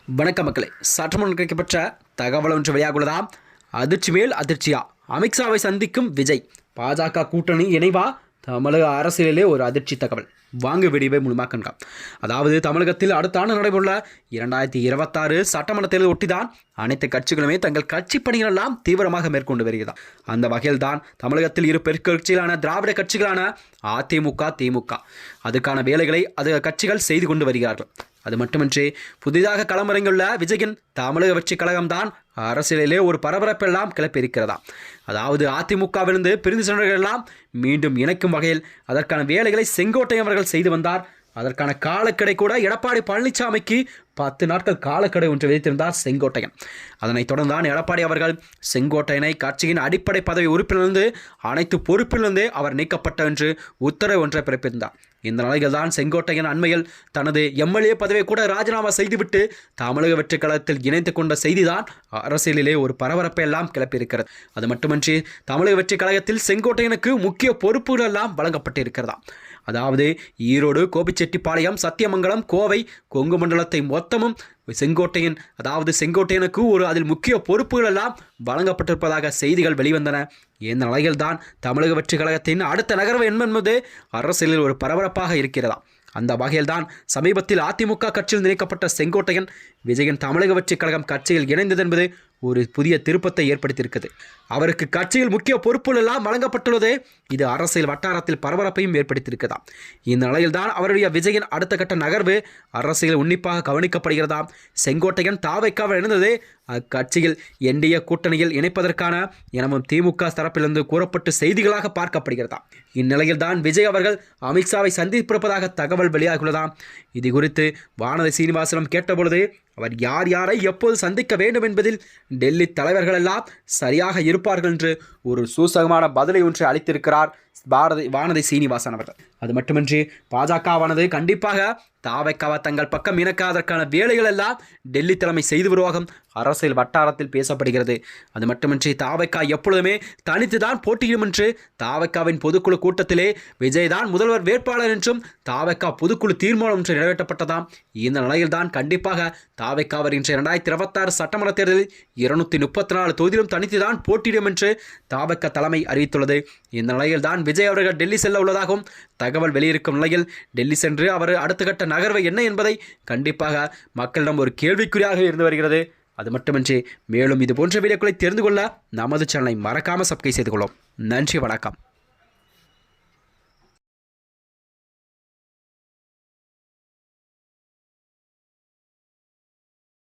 வணக்க மக்களே, சற்றுமுன் கிடைக்கப்பட்ட தகவல் ஒன்று வெளியாகுள்ளதாம். அதிர்ச்சி மேல் அதிர்ச்சியா, அமித்ஷாவை சந்திக்கும் விஜய். பாஜக கூட்டணி இணைவா? தமிழக அரசியலிலே ஒரு அதிர்ச்சி தகவல். வாங்க வீடியோவை முழுமையாக காண்க. அதாவது தமிழகத்தில் அடுத்த ஆண்டு நடைபெறுள்ள 2026 சட்டமன்ற தேர்தல் ஒட்டிதான் அனைத்து கட்சிகளுமே தங்கள் கட்சி பணிகள் எல்லாம் தீவிரமாக மேற்கொண்டு வருகிறது. அந்த வகையில் தான் தமிழகத்தில் இரு பெருக்கட்சிகளான திராவிட கட்சிகளான அதிமுக, திமுக அதுக்கான வேலைகளை கட்சிகள் செய்து கொண்டு வருகிறார்கள். அது மட்டுமின்றி புதிதாக களமிறங்கியுள்ள விஜயின் தமிழக வெற்றி கழகம்தான் அரசியலிலே ஒரு பரபரப்பெல்லாம் கிளப்பியிருக்கிறதா. அதாவது அதிமுகவிலிருந்து பிரிந்து சென்றவர்கள் எல்லாம் மீண்டும் இணைக்கும் வகையில் அதற்கான வேலைகளை செங்கோட்டையன் அவர்கள் செய்து வந்தார். அதற்கான காலக்கெடை கூட எடப்பாடி பழனிசாமிக்கு 10 நாட்கள் காலக்கெடை ஒன்று விதித்திருந்தார் செங்கோட்டையன். அதனைத் தொடர்ந்தான் எடப்பாடி அவர்கள் செங்கோட்டையனை கட்சியின் அடிப்படை பதவி உறுப்பிலிருந்து அனைத்து பொறுப்பிலிருந்து அவர் நீக்கப்பட்ட என்று உத்தரவு ஒன்றை பிறப்பித்தார். இந்த நிலையில் தான் செங்கோட்டையன் அண்மையில் தனது எம்எல்ஏ பதவியை கூட ராஜினாமா செய்துவிட்டு தமிழக வெற்றி கழகத்தில் இணைந்து கொண்ட செய்திதான் அரசியலிலே ஒரு பரபரப்பை எல்லாம் கிளப்பியிருக்கிறது. அது மட்டுமின்றி தமிழக வெற்றி கழகத்தில் செங்கோட்டையனுக்கு முக்கிய பொறுப்புகள் எல்லாம் வழங்கப்பட்டிருக்கிறதா. அதாவது ஈரோடு, கோபிச்செட்டிப்பாளையம், சத்தியமங்கலம், கோவை, கொங்கு மண்டலத்தை மொத்தமும் செங்கோட்டையனுக்கு அதில் முக்கிய பொறுப்புகள் எல்லாம் வழங்கப்பட்டிருப்பதாக செய்திகள் வெளிவந்தன. இந்த நிலையில் தான் தமிழக வெற்றி கழகத்தின் அடுத்த நகர்வு என்பது அரசியலில் ஒரு பரபரப்பாக இருக்கிறதா. அந்த வகையில்தான் சமீபத்தில் அதிமுக கட்சியில் நினைக்கப்பட்ட செங்கோட்டையன் விஜயின் தமிழக வெற்றி கழகம் கட்சியில் இணைந்தது என்பது ஒரு புதிய திருப்பத்தை ஏற்படுத்தியிருக்கிறது. அவருக்கு கட்சியில் முக்கிய பொறுப்புகள் எல்லாம் வழங்கப்பட்டுள்ளது. இது அரசியல் வட்டாரத்தில் பரபரப்பையும் ஏற்படுத்தியிருக்கிறதா. இந்த நிலையில்தான் அவருடைய விஜயின் அடுத்த கட்ட நகர்வு அரசியல் உன்னிப்பாக கவனிக்கப்படுகிறதா. செங்கோட்டையன் தாவைக்காக இணைந்தது அக்கட்சியில் என்டிஏ கூட்டணியில் இணைப்பதற்கான எனவும் திமுக தரப்பிலிருந்து கூறப்பட்டு செய்திகளாக பார்க்கப்படுகிறதா. இந்நிலையில் தான் விஜய் அவர்கள் அமித்ஷாவை சந்திப்பிருப்பதாக தகவல் வெளியாகியுள்ளதாம். இது குறித்து வானதி சீனிவாசனம் கேட்டபொழுது அவர் யார் யாரை எப்போது சந்திக்க வேண்டும் என்பதில் டெல்லி தலைவர்கள் எல்லாம் சரியாக இருப்பார்கள் என்று ஒரு சூசகமான பதிலை ஒன்றை அளித்திருக்கிறார் வானதி சீனிவாசன் அவர்கள். அது மட்டுமின்றி பாஜகவானது கண்டிப்பாக தாவைக்காவ தங்கள் பக்கம் இணக்காதற்கான வேலைகள் எல்லாம் டெல்லி தலைமை செய்து வருவாகும் அரசியல் வட்டாரத்தில் பேசப்படுகிறது. அது மட்டுமின்றி தாவைக்கா எப்பொழுதுமே தனித்து தான் போட்டியிடும் என்று தாவைக்காவின் பொதுக்குழு கூட்டத்திலே விஜய் தான் முதல்வர் வேட்பாளர் என்றும் தாவைக்கா பொதுக்குழு தீர்மானம் ஒன்று நிறைவேற்றப்பட்டதாம். இந்த நிலையில் தான் கண்டிப்பாக தாவைக்காவர் இன்று 2026 சட்டமன்ற தேர்தலில் 234 தொகுதியிலும் தனித்து தான் போட்டியிடும் என்று தாவைக்கா தலைமை அறிவித்துள்ளது. இந்த நிலையில் தான் விஜய் அவர்கள் டெல்லி செல்ல உள்ளதாகவும் தகவல் வெளியிருக்கும் நிலையில் டெல்லி சென்று அவர் அடுத்த கட்ட நகர்வு என்ன என்பதை கண்டிப்பாக மக்களிடம் ஒரு கேள்விக்குறியாக இருந்து வருகிறது. அது மட்டுமின்றி மேலும் இது போன்ற வீடியோக்களை தெரிந்து கொள்ள நமது சேனலை மறக்காமல் சப்ஸ்கிரைப் செய்து கொள்ளும். நன்றி, வணக்கம்.